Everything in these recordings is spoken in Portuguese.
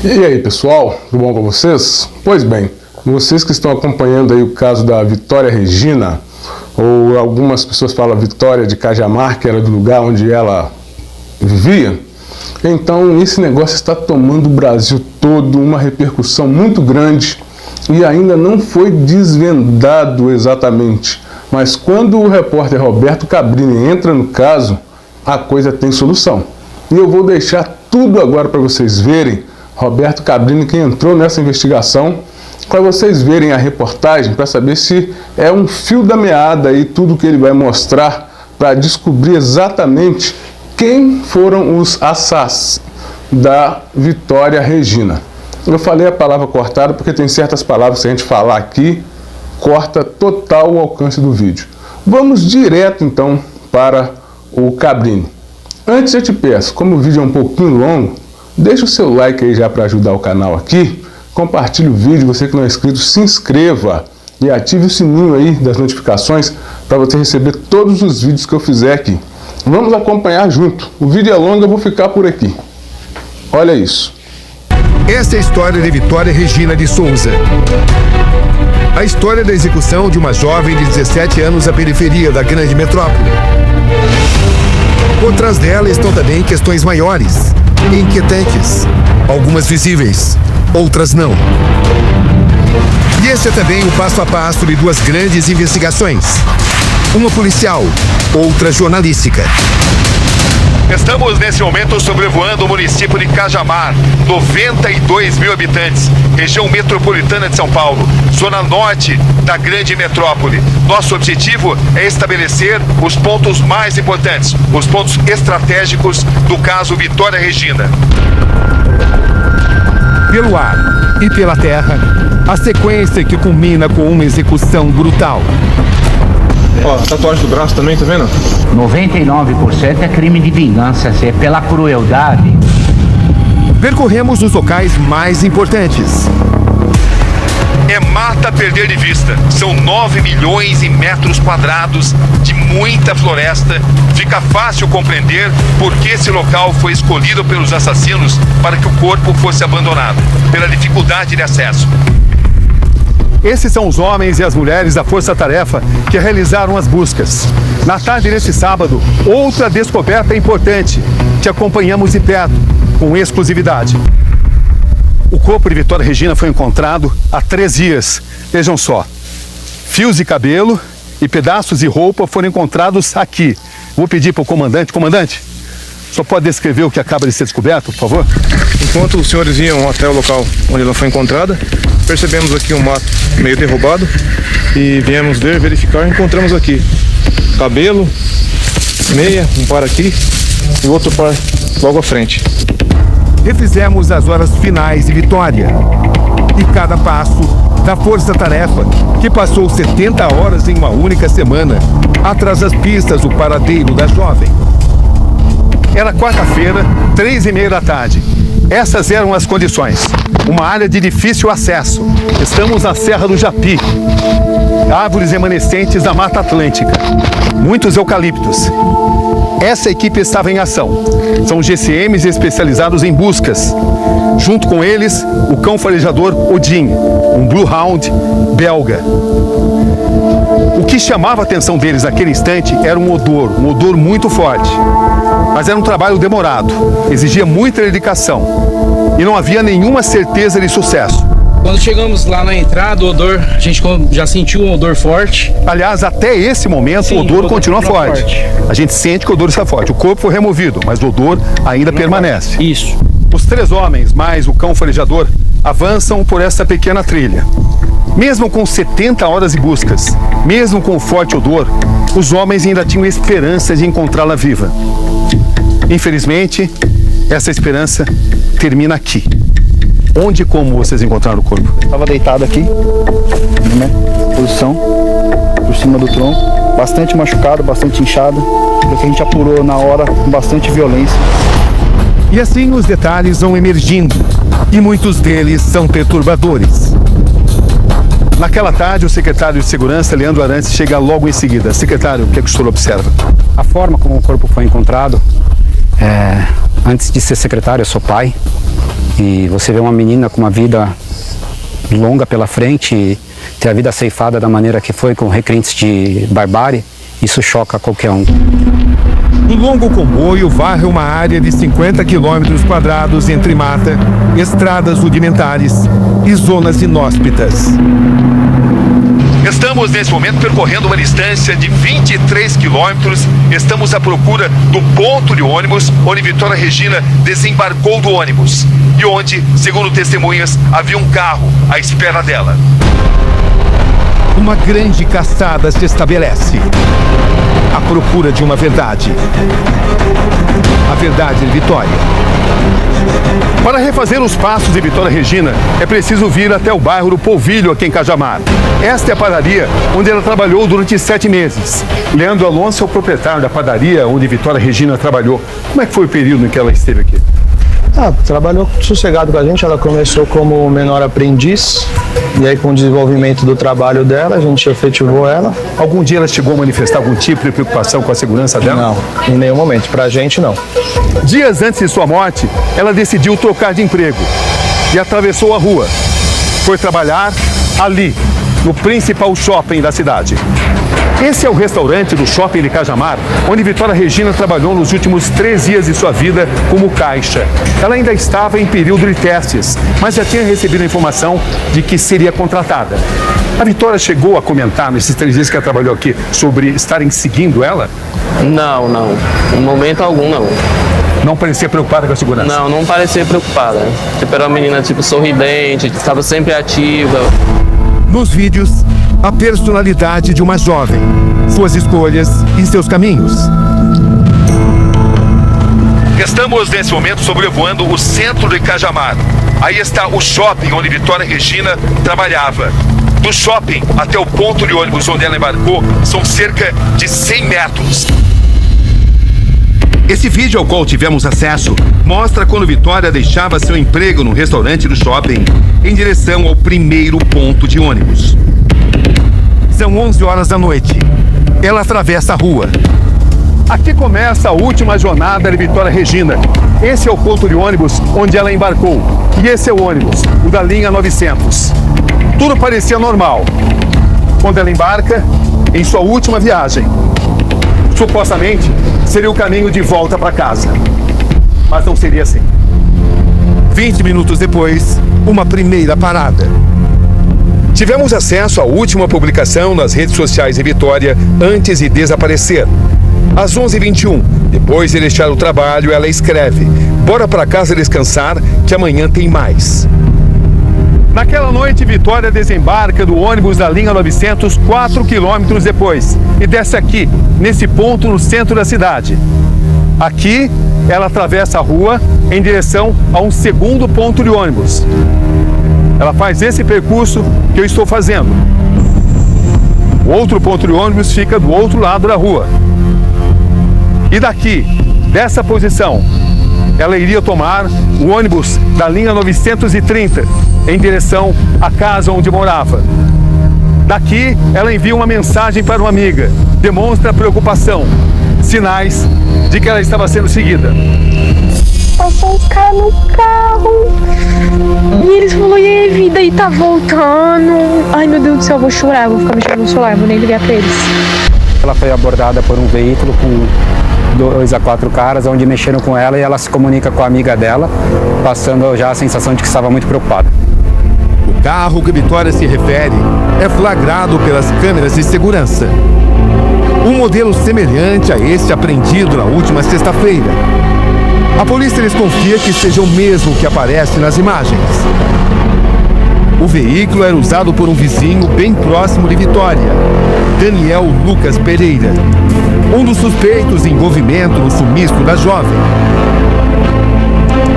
E aí pessoal, tudo bom com vocês? Pois bem, vocês que estão acompanhando aí o caso da Vitória Regina, ou algumas pessoas falam Vitória de Cajamar, que era do lugar onde ela vivia, então esse negócio está tomando o Brasil todo uma repercussão muito grande e ainda não foi desvendado exatamente. Mas quando o repórter Roberto Cabrini entra no caso, a coisa tem solução. E eu vou deixar tudo agora para vocês verem. Roberto Cabrini que entrou nessa investigação, para vocês verem a reportagem, para saber se é um fio da meada aí tudo que ele vai mostrar, para descobrir exatamente quem foram os assassinos da Vitória Regina. Eu falei a palavra cortada porque tem certas palavras que a gente falar aqui, corta total o alcance do vídeo. Vamos direto então para o Cabrini. Antes eu te peço, como o vídeo é um pouquinho longo, deixa o seu like aí já para ajudar o canal aqui, compartilhe o vídeo, você que não é inscrito, se inscreva e ative o sininho aí das notificações para você receber todos os vídeos que eu fizer aqui. Vamos acompanhar junto. O vídeo é longo, eu vou ficar por aqui. Olha isso. Esta é a história de Vitória Regina de Souza. A história da execução de uma jovem de 17 anos à periferia da grande metrópole. Por trás dela estão também questões maiores, inquietantes, algumas visíveis, outras não. E esse é também o passo a passo de duas grandes investigações. Uma policial, outra jornalística. Estamos nesse momento sobrevoando o município de Cajamar, 92 mil habitantes, região metropolitana de São Paulo, zona norte da grande metrópole. Nosso objetivo é estabelecer os pontos mais importantes, os pontos estratégicos do caso Vitória Regina. Pelo ar e pela terra, a sequência que culmina com uma execução brutal. Ó, a tatuagem do braço também, tá vendo? 99% é crime de vingança, é pela crueldade. Percorremos os locais mais importantes. É mata a perder de vista. São 9 milhões em metros quadrados de muita floresta. Fica fácil compreender por que esse local foi escolhido pelos assassinos para que o corpo fosse abandonado, pela dificuldade de acesso. Esses são os homens e as mulheres da Força Tarefa que realizaram as buscas. Na tarde deste sábado, outra descoberta importante que acompanhamos de perto, com exclusividade. O corpo de Vitória Regina foi encontrado há 3 dias. Vejam só, fios de cabelo e pedaços de roupa foram encontrados aqui. Vou pedir para o comandante, só pode descrever o que acaba de ser descoberto, por favor? Enquanto os senhores iam até o local onde ela foi encontrada, percebemos aqui um mato meio derrubado e viemos verificar e encontramos aqui cabelo, meia, um par aqui e outro par logo à frente. Refizemos as horas finais de Vitória e cada passo da Força Tarefa, que passou 70 horas em uma única semana, atrás das pistas do paradeiro da jovem. Era quarta-feira, 3h30 da tarde. Essas eram as condições. Uma área de difícil acesso. Estamos na Serra do Japi. Árvores remanescentes da Mata Atlântica. Muitos eucaliptos. Essa equipe estava em ação. São GCMs especializados em buscas. Junto com eles, o cão farejador Odin, um Blue Hound belga. O que chamava a atenção deles naquele instante era um odor muito forte. Mas era um trabalho demorado, exigia muita dedicação e não havia nenhuma certeza de sucesso. Quando chegamos lá na entrada, o odor, a gente já sentiu um odor forte. Aliás, até esse momento, sim, o odor continua forte. A gente sente que o odor está forte. O corpo foi removido, mas o odor ainda permanece. Isso. Os 3 homens, mais o cão farejador, avançam por essa pequena trilha. Mesmo com 70 horas de buscas, mesmo com o forte odor, os homens ainda tinham esperança de encontrá-la viva. Infelizmente, essa esperança termina aqui. Onde e como vocês encontraram o corpo? Estava deitado aqui, né? Posição, por cima do tronco, bastante machucado, bastante inchado, porque a gente apurou na hora com bastante violência. E assim os detalhes vão emergindo, e muitos deles são perturbadores. Naquela tarde, o secretário de Segurança, Leandro Arantes, chega logo em seguida. Secretário, o que é que o senhor observa? A forma como o corpo foi encontrado, Antes de ser secretário, eu sou pai. E você vê uma menina com uma vida longa pela frente e ter a vida ceifada da maneira que foi, com requintes de barbárie, isso choca qualquer um. Um longo comboio varre uma área de 50 quilômetros quadrados entre mata, estradas rudimentares e zonas inóspitas. Estamos nesse momento percorrendo uma distância de 23 quilômetros. Estamos à procura do ponto de ônibus onde Vitória Regina desembarcou do ônibus e onde, segundo testemunhas, havia um carro à espera dela. Uma grande caçada se estabelece à procura de uma verdade. A verdade de Vitória. Para refazer os passos de Vitória Regina, é preciso vir até o bairro do Polvilho, aqui em Cajamar. Esta é a padaria onde ela trabalhou durante 7 meses. Leandro Alonso é o proprietário da padaria onde Vitória Regina trabalhou. Como é que foi o período em que ela esteve aqui? Trabalhou sossegado com a gente, ela começou como menor aprendiz, e aí com o desenvolvimento do trabalho dela, a gente efetivou ela. Algum dia ela chegou a manifestar algum tipo de preocupação com a segurança dela? Não, em nenhum momento, pra gente não. Dias antes de sua morte, ela decidiu trocar de emprego e atravessou a rua. Foi trabalhar ali, no principal shopping da cidade. Esse é o restaurante do shopping de Cajamar, onde Vitória Regina trabalhou nos últimos 3 dias de sua vida como caixa. Ela ainda estava em período de testes, mas já tinha recebido a informação de que seria contratada. A Vitória chegou a comentar nesses 3 dias que ela trabalhou aqui sobre estarem seguindo ela? Não. Em momento algum, não. Não parecia preocupada com a segurança? Não parecia preocupada. Era uma menina, sorridente, estava sempre ativa. Nos vídeos, a personalidade de uma jovem, suas escolhas e seus caminhos. Estamos nesse momento sobrevoando o centro de Cajamar. Aí está o shopping onde Vitória Regina trabalhava. Do shopping até o ponto de ônibus onde ela embarcou são cerca de 100 metros. Esse vídeo ao qual tivemos acesso mostra quando Vitória deixava seu emprego no restaurante do shopping em direção ao primeiro ponto de ônibus. São 11 horas da noite. Ela atravessa a rua. Aqui começa a última jornada de Vitória Regina. Esse é o ponto de ônibus onde ela embarcou. E esse é o ônibus, o da linha 900. Tudo parecia normal quando ela embarca em sua última viagem. Supostamente, seria o caminho de volta para casa. Mas não seria assim. 20 minutos depois, uma primeira parada. Tivemos acesso à última publicação nas redes sociais de Vitória antes de desaparecer. Às 11h21, depois de deixar o trabalho, ela escreve: "Bora para casa descansar, que amanhã tem mais." Naquela noite, Vitória desembarca do ônibus da linha 900 4 quilômetros depois e desce aqui, nesse ponto no centro da cidade. Aqui, ela atravessa a rua em direção a um segundo ponto de ônibus. Ela faz esse percurso que eu estou fazendo. O outro ponto de ônibus fica do outro lado da rua. E daqui, dessa posição, ela iria tomar o ônibus da linha 930 em direção à casa onde morava. Daqui, ela envia uma mensagem para uma amiga, demonstra preocupação, sinais de que ela estava sendo seguida. Passou uns caras no carro e eles falaram: "E aí, vida, aí tá voltando?" Ai, meu Deus do céu, eu vou chorar, eu vou ficar mexendo no celular, vou nem ligar pra eles. Ela foi abordada por um veículo com 2 a 4 caras, onde mexeram com ela e ela se comunica com a amiga dela, passando já a sensação de que estava muito preocupada. O carro que Vitória se refere é flagrado pelas câmeras de segurança. Um modelo semelhante a este apreendido na última sexta-feira. A polícia desconfia que seja o mesmo que aparece nas imagens. O veículo era usado por um vizinho bem próximo de Vitória, Daniel Lucas Pereira, um dos suspeitos de envolvimento no sumiço da jovem.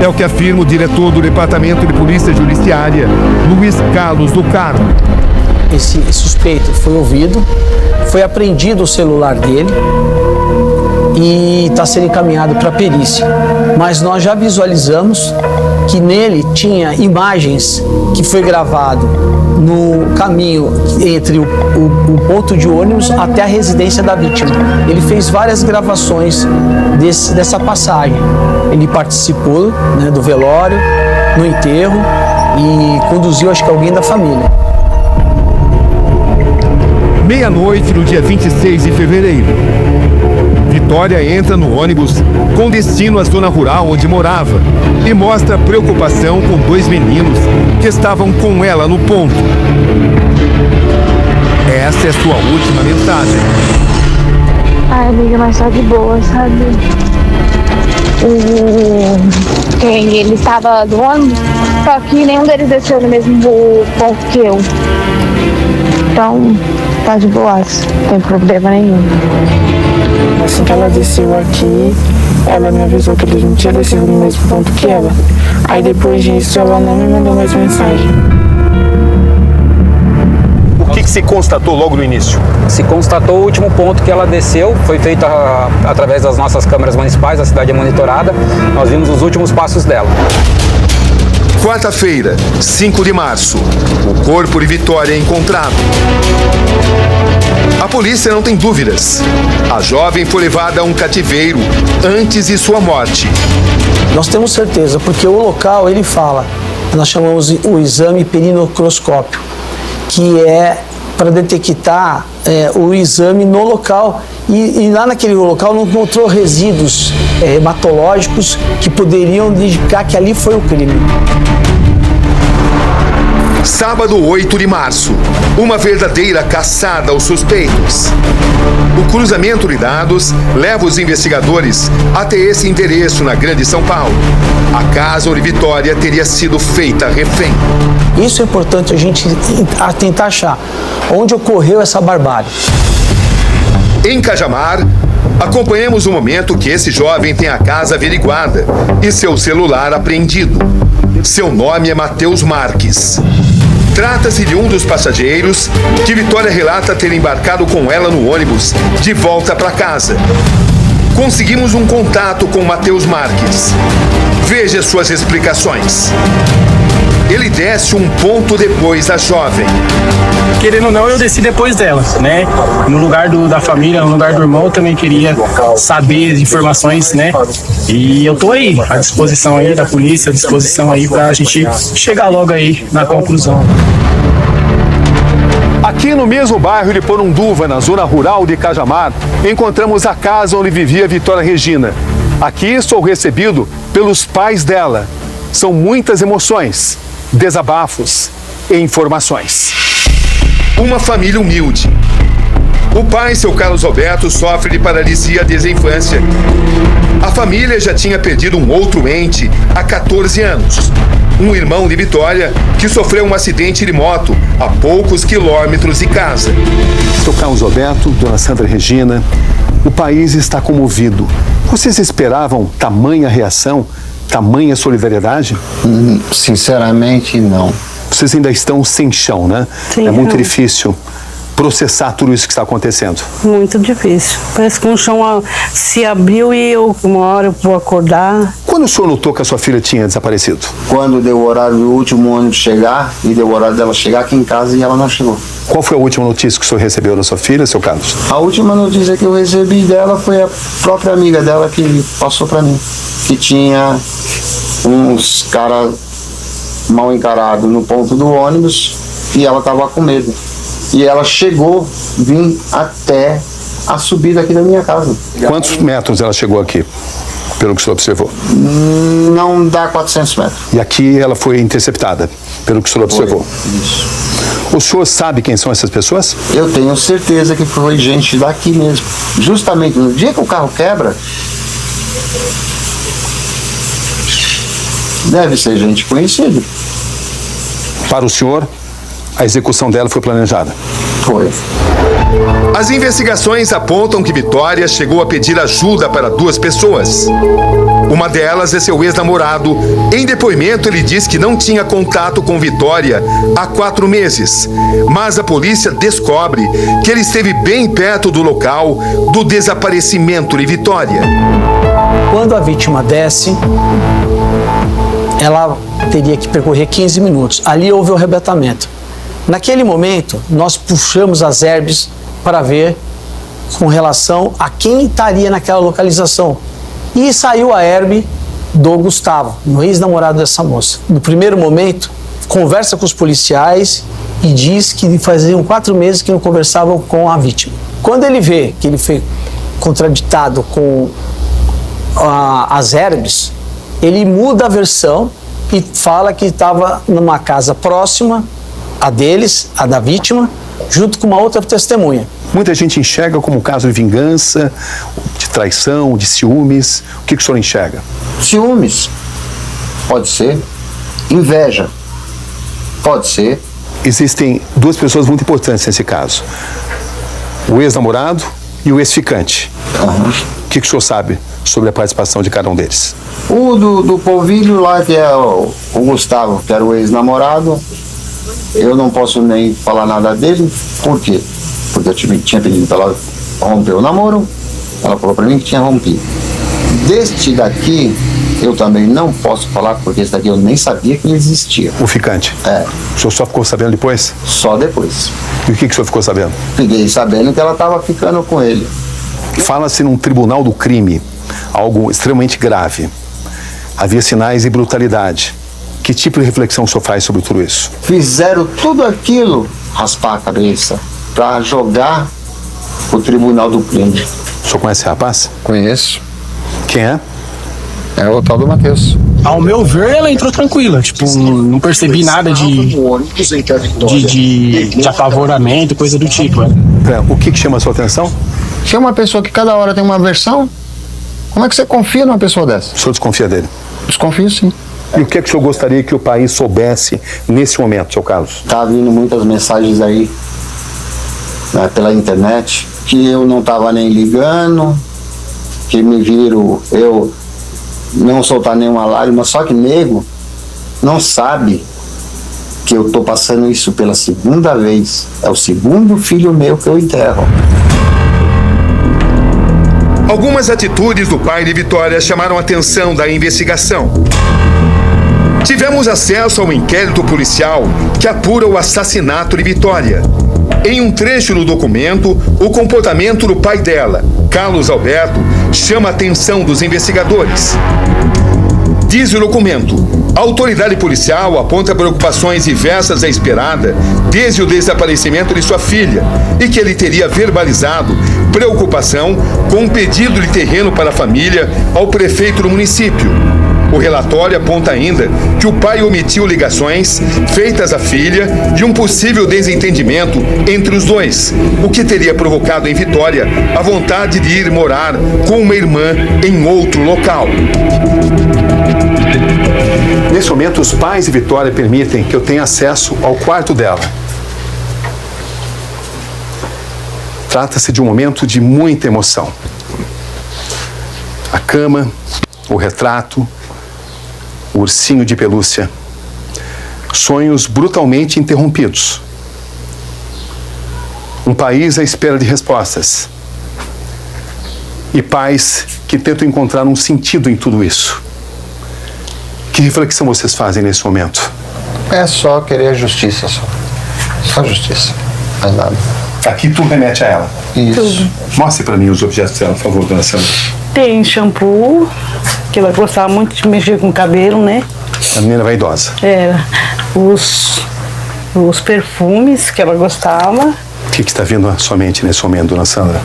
É o que afirma o diretor do Departamento de Polícia Judiciária, Luiz Carlos do Carmo. Esse suspeito foi ouvido, foi apreendido o celular dele e está sendo encaminhado para a perícia. Mas nós já visualizamos que nele tinha imagens que foi gravado no caminho entre o ponto de ônibus até a residência da vítima. Ele fez várias gravações dessa passagem. Ele participou, né, do velório, no enterro e conduziu, acho que alguém da família. Meia-noite no dia 26 de fevereiro. Vitória entra no ônibus com destino à zona rural onde morava e mostra preocupação com 2 meninos que estavam com ela no ponto. Essa é sua última mensagem. Ai, amiga, mas só de boa, sabe? Ele estava do ônibus, só que nenhum deles desceu no mesmo ponto que eu. Então, tá de boa, não tem problema nenhum. Assim que ela desceu aqui, ela me avisou que ele não tinha descido no mesmo ponto que ela. Aí depois disso, ela não me mandou mais mensagem. O que se constatou logo no início? Se constatou o último ponto que ela desceu, foi feito através das nossas câmeras municipais, a cidade é monitorada, nós vimos os últimos passos dela. Quarta-feira, 5 de março, o corpo de Vitória é encontrado. A polícia não tem dúvidas. A jovem foi levada a um cativeiro antes de sua morte. Nós temos certeza, porque o local, ele fala, nós chamamos o exame perinocroscópio, que é para detectar o exame no local. E lá naquele local não encontrou resíduos hematológicos que poderiam indicar que ali foi o crime. Sábado 8 de março, uma verdadeira caçada aos suspeitos. O cruzamento de dados leva os investigadores até esse endereço na Grande São Paulo. A casa de Vitória teria sido feita refém. Isso é importante a gente tentar achar onde ocorreu essa barbárie. Em Cajamar, acompanhamos o momento que esse jovem tem a casa averiguada e seu celular apreendido. Seu nome é Matheus Marques. Trata-se de um dos passageiros que Vitória relata ter embarcado com ela no ônibus de volta para casa. Conseguimos um contato com Matheus Marques. Veja suas explicações. Ele desce um ponto depois da jovem. Querendo ou não, eu desci depois dela, né? No lugar da família, no lugar do irmão, eu também queria saber as informações, né? E eu tô aí, à disposição aí da polícia, à disposição aí pra gente chegar logo aí na conclusão. Aqui no mesmo bairro de Porunduva, na zona rural de Cajamar, encontramos a casa onde vivia Vitória Regina. Aqui sou recebido pelos pais dela. São muitas emoções, desabafos e informações. Uma família humilde. O pai, seu Carlos Roberto, sofre de paralisia desde a infância. A família já tinha perdido um outro ente há 14 anos. Um irmão de Vitória que sofreu um acidente de moto a poucos quilômetros de casa. Seu Carlos Roberto, dona Sandra Regina, o país está comovido. Vocês esperavam tamanha reação, tamanha solidariedade? Sinceramente, não. Vocês ainda estão sem chão, né? Sim, é muito difícil processar tudo isso que está acontecendo. Muito difícil. Parece que um chão se abriu e uma hora eu vou acordar. Quando o senhor notou que a sua filha tinha desaparecido? Quando deu o horário do último ônibus chegar e deu o horário dela chegar aqui em casa e ela não chegou. Qual foi a última notícia que o senhor recebeu da sua filha, seu Carlos? A última notícia que eu recebi dela foi a própria amiga dela que passou para mim. Que tinha uns caras mal encarados no ponto do ônibus e ela estava com medo. E ela chegou, vim até a subida aqui da minha casa. Quantos metros ela chegou aqui, pelo que o senhor observou? Não dá 400 metros. E aqui ela foi interceptada, pelo que o senhor observou? Isso. O senhor sabe quem são essas pessoas? Eu tenho certeza que foi gente daqui mesmo. Justamente no dia que o carro quebra, deve ser gente conhecida. Para o senhor, a execução dela foi planejada? Foi. As investigações apontam que Vitória chegou a pedir ajuda para 2 pessoas. Uma delas é seu ex-namorado. Em depoimento, ele diz que não tinha contato com Vitória há 4 meses. Mas a polícia descobre que ele esteve bem perto do local do desaparecimento de Vitória. Quando a vítima desce, ela teria que percorrer 15 minutos. Ali houve o arrebatamento. Naquele momento, nós puxamos as herbes para ver com relação a quem estaria naquela localização. E saiu a herbe do Gustavo, no ex-namorado dessa moça. No primeiro momento, conversa com os policiais e diz que faziam 4 meses que não conversavam com a vítima. Quando ele vê que ele foi contraditado com as herbes, ele muda a versão e fala que estava numa casa próxima a deles, a da vítima, junto com uma outra testemunha. Muita gente enxerga como um caso de vingança, de traição, de ciúmes. O que o senhor enxerga? Ciúmes, pode ser. Inveja, pode ser. Existem 2 pessoas muito importantes nesse caso. O ex-namorado e o ex-ficante. O que o senhor sabe sobre a participação de cada um deles? O do Polvilho lá, que é o Gustavo, que era o ex-namorado, eu não posso nem falar nada dele. Por quê? Porque eu tinha pedido para ela romper o namoro, ela falou para mim que tinha rompido. Deste daqui, eu também não posso falar, porque esse daqui eu nem sabia que ele existia. O ficante? É. O senhor só ficou sabendo depois? Só depois. E o que o senhor ficou sabendo? Fiquei sabendo que ela estava ficando com ele. Fala-se num tribunal do crime, algo extremamente grave. Havia sinais de brutalidade. Que tipo de reflexão o senhor faz sobre tudo isso? Fizeram tudo aquilo, raspar a cabeça, para jogar o tribunal do crime. O senhor conhece esse rapaz? Conheço. Quem é? É o tal do Matheus. Ao meu ver, ela entrou tranquila. Tipo, não percebi nada de apavoramento, coisa do tipo. O que chama a sua atenção? Se é uma pessoa que cada hora tem uma versão, como é que você confia numa pessoa dessa? O senhor desconfia dele? Desconfio, sim. E o que é que o senhor gostaria que o país soubesse nesse momento, seu Carlos? Tá vindo muitas mensagens aí, né, pela internet, que eu não tava nem ligando, que me viram eu não soltar nenhuma lágrima, só que nego não sabe que eu tô passando isso pela 2ª vez. É o 2º filho meu que eu enterro. Algumas atitudes do pai de Vitória chamaram a atenção da investigação. Tivemos acesso ao inquérito policial que apura o assassinato de Vitória. Em um trecho do documento, o comportamento do pai dela, Carlos Alberto, chama a atenção dos investigadores. Diz o documento: a autoridade policial aponta preocupações diversas à esperada desde o desaparecimento de sua filha e que ele teria verbalizado preocupação com um pedido de terreno para a família ao prefeito do município. O relatório aponta ainda que o pai omitiu ligações feitas à filha de um possível desentendimento entre os dois, o que teria provocado em Vitória a vontade de ir morar com uma irmã em outro local. Nesse momento, os pais de Vitória permitem que eu tenha acesso ao quarto dela. Trata-se de um momento de muita emoção. A cama, o retrato, o ursinho de pelúcia. Sonhos brutalmente interrompidos. Um país à espera de respostas. E pais que tentam encontrar um sentido em tudo isso. Que reflexão vocês fazem nesse momento? É só querer justiça, só. Só justiça. Mais nada. Aqui tudo remete a ela. Isso. Tudo. Mostre para mim os objetos dela, por favor, dona Sandra. Tem shampoo, que ela gostava muito de mexer com o cabelo, né? A menina vaidosa. Era. Os perfumes que ela gostava. O que está vindo à sua mente nesse momento, dona Sandra?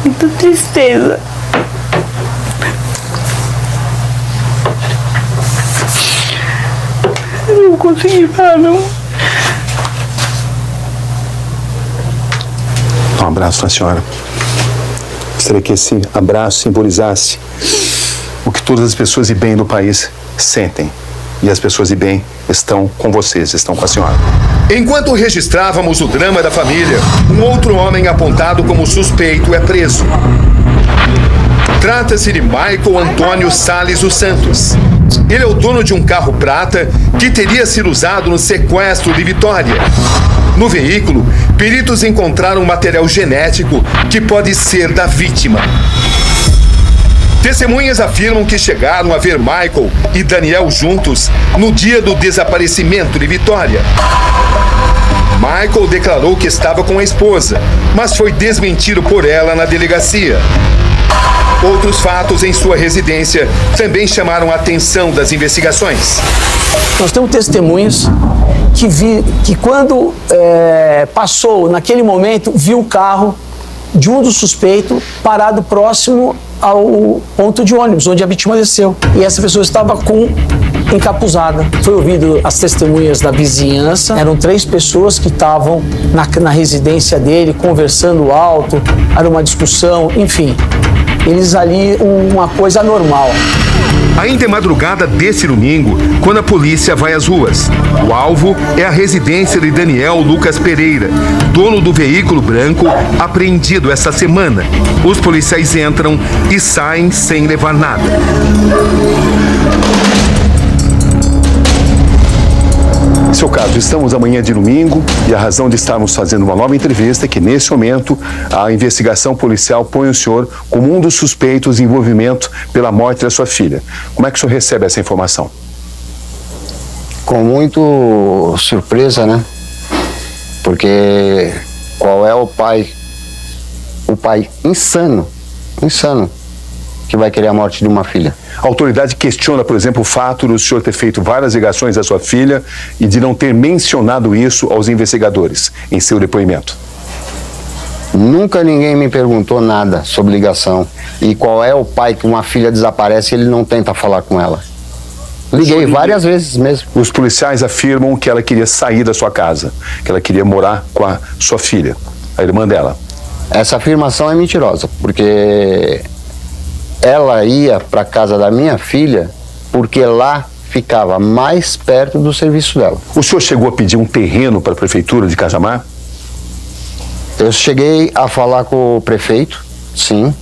Muita tristeza. Eu não consegui falar, não. Um abraço na senhora. Gostaria que esse abraço simbolizasse o que todas as pessoas de bem do país sentem. E as pessoas de bem estão com vocês, estão com a senhora. Enquanto registrávamos o drama da família, um outro homem apontado como suspeito é preso. Trata-se de Michael Antônio Salles dos Santos. Ele é o dono de um carro prata que teria sido usado no sequestro de Vitória. No veículo, peritos encontraram material genético que pode ser da vítima. Testemunhas afirmam que chegaram a ver Michael e Daniel juntos no dia do desaparecimento de Vitória. Michael declarou que estava com a esposa, mas foi desmentido por ela na delegacia. Outros fatos em sua residência também chamaram a atenção das investigações. Nós temos testemunhas que quando passou, naquele momento, viu o carro de um dos suspeitos parado próximo ao ponto de ônibus, onde a vítima desceu. E essa pessoa estava encapuzada. Foi ouvido as testemunhas da vizinhança. Eram 3 pessoas que estavam na residência dele, conversando alto, era uma discussão, enfim. Eles ali, uma coisa normal. Ainda é madrugada desse domingo, quando a polícia vai às ruas. O alvo é a residência de Daniel Lucas Pereira, dono do veículo branco apreendido essa semana. Os policiais entram e saem sem levar nada. Seu caso, estamos amanhã de domingo e a razão de estarmos fazendo uma nova entrevista é que, nesse momento, a investigação policial põe o senhor como um dos suspeitos de envolvimento pela morte da sua filha. Como é que o senhor recebe essa informação? Com muito surpresa, né? Porque qual é o pai insano, que vai querer a morte de uma filha? A autoridade questiona, por exemplo, o fato do senhor ter feito várias ligações à sua filha e de não ter mencionado isso aos investigadores em seu depoimento. Nunca ninguém me perguntou nada sobre ligação. E qual é o pai que uma filha desaparece e ele não tenta falar com ela? Liguei várias vezes mesmo. Os policiais afirmam que ela queria sair da sua casa, que ela queria morar com a sua filha, a irmã dela. Essa afirmação é mentirosa, porque ela ia para a casa da minha filha porque lá ficava mais perto do serviço dela. O senhor chegou a pedir um terreno para a prefeitura de Cajamar? Eu cheguei a falar com o prefeito, sim.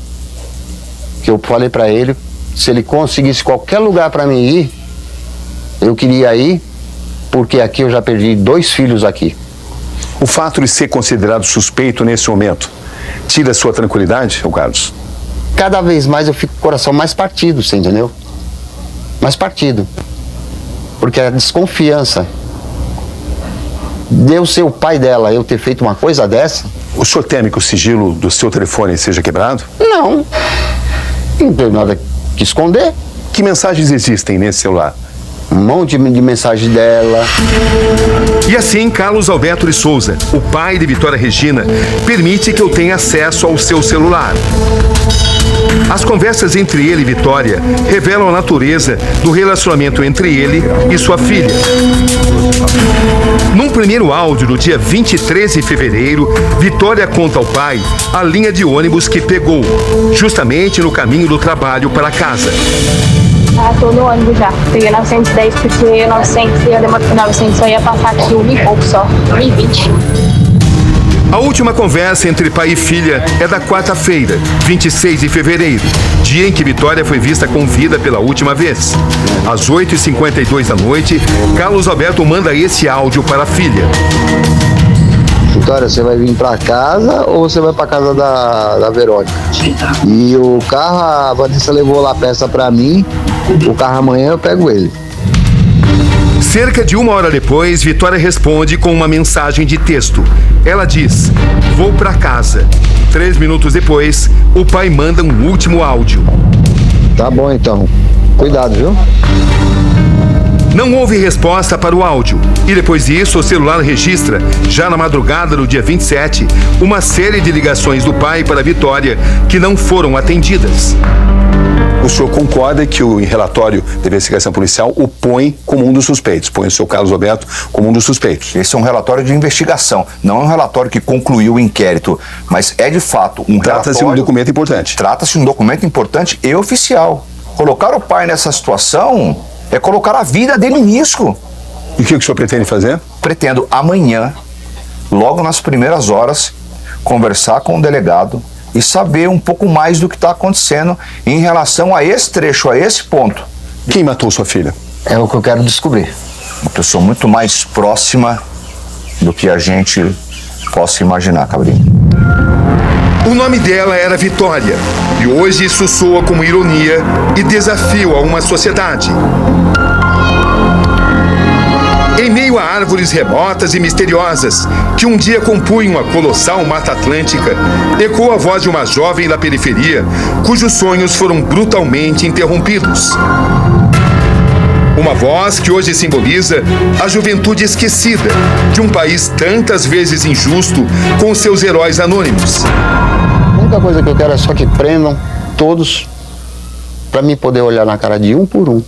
Que eu falei para ele, se ele conseguisse qualquer lugar para mim ir, eu queria ir, porque aqui eu já perdi 2 filhos aqui. O fato de ser considerado suspeito nesse momento tira a sua tranquilidade, Carlos? Cada vez mais eu fico com o coração mais partido, você entendeu? Mais partido. Porque a desconfiança de eu ser o pai dela, eu ter feito uma coisa dessa... O senhor teme que o sigilo do seu telefone seja quebrado? Não. Não tenho nada que esconder. Que mensagens existem nesse celular? Um monte de mensagem dela. E assim, Carlos Alberto de Souza, o pai de Vitória Regina, permite que eu tenha acesso ao seu celular. As conversas entre ele e Vitória revelam a natureza do relacionamento entre ele e sua filha. Num primeiro áudio do dia 23 de fevereiro, Vitória conta ao pai a linha de ônibus que pegou, justamente no caminho do trabalho para casa. Tô no ônibus já. Peguei 910 porque 900 só ia passar aqui 1 e pouco só. 1,20. A última conversa entre pai e filha é da quarta-feira, 26 de fevereiro, dia em que Vitória foi vista com vida pela última vez. Às 8h52 da noite, Carlos Alberto manda esse áudio para a filha. Vitória, você vai vir pra casa ou você vai pra casa da Verônica? E o carro, a Vanessa levou lá a peça pra mim, o carro amanhã eu pego ele. Cerca de 1 hora depois, Vitória responde com uma mensagem de texto. Ela diz, vou pra casa. 3 minutos depois, o pai manda um último áudio. Tá bom então, cuidado, viu? Não houve resposta para o áudio. E depois disso, o celular registra, já na madrugada do dia 27, uma série de ligações do pai para Vitória que não foram atendidas. O senhor concorda que o relatório da investigação policial o põe como um dos suspeitos, põe o seu Carlos Alberto como um dos suspeitos? Esse é um relatório de investigação, não é um relatório que concluiu o inquérito, mas é de fato um relatório... Trata-se de um documento importante. Trata-se de um documento importante e oficial. Colocar o pai nessa situação é colocar a vida dele em risco. E o que o senhor pretende fazer? Pretendo amanhã, logo nas primeiras horas, conversar com o delegado e saber um pouco mais do que está acontecendo em relação a esse trecho, a esse ponto. Quem matou sua filha? É o que eu quero descobrir. Uma pessoa muito mais próxima do que a gente possa imaginar, Cabrinho. O nome dela era Vitória. E hoje isso soa como ironia e desafio a uma sociedade. Em meio a árvores remotas e misteriosas, que um dia compunham a colossal Mata Atlântica, ecoa a voz de uma jovem da periferia, cujos sonhos foram brutalmente interrompidos. Uma voz que hoje simboliza a juventude esquecida de um país tantas vezes injusto com seus heróis anônimos. A única coisa que eu quero é só que prendam todos para mim poder olhar na cara de um por um.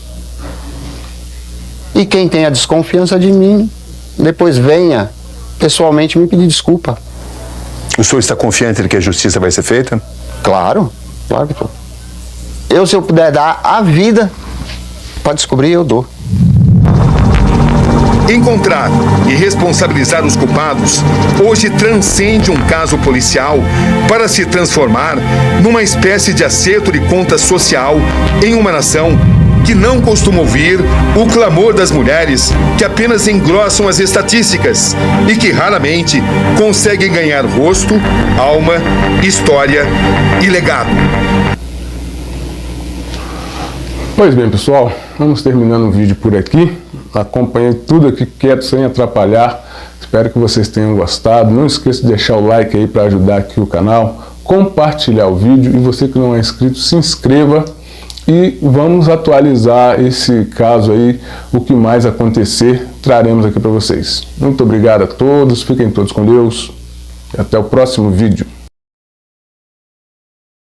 E quem tem a desconfiança de mim, depois venha pessoalmente me pedir desculpa. O senhor está confiante de que a justiça vai ser feita? Claro, claro que estou. Se eu puder dar a vida para descobrir, eu dou. Encontrar e responsabilizar os culpados hoje transcende um caso policial para se transformar numa espécie de acerto de conta social em uma nação que não costuma ouvir o clamor das mulheres que apenas engrossam as estatísticas e que raramente conseguem ganhar rosto, alma, história e legado. Pois bem, pessoal, vamos terminando o vídeo por aqui. Acompanhei tudo aqui quieto, sem atrapalhar. Espero que vocês tenham gostado. Não esqueça de deixar o like aí para ajudar aqui o canal, compartilhar o vídeo e você que não é inscrito, se inscreva. E vamos atualizar esse caso aí, o que mais acontecer, traremos aqui para vocês. Muito obrigado a todos, fiquem todos com Deus e até o próximo vídeo.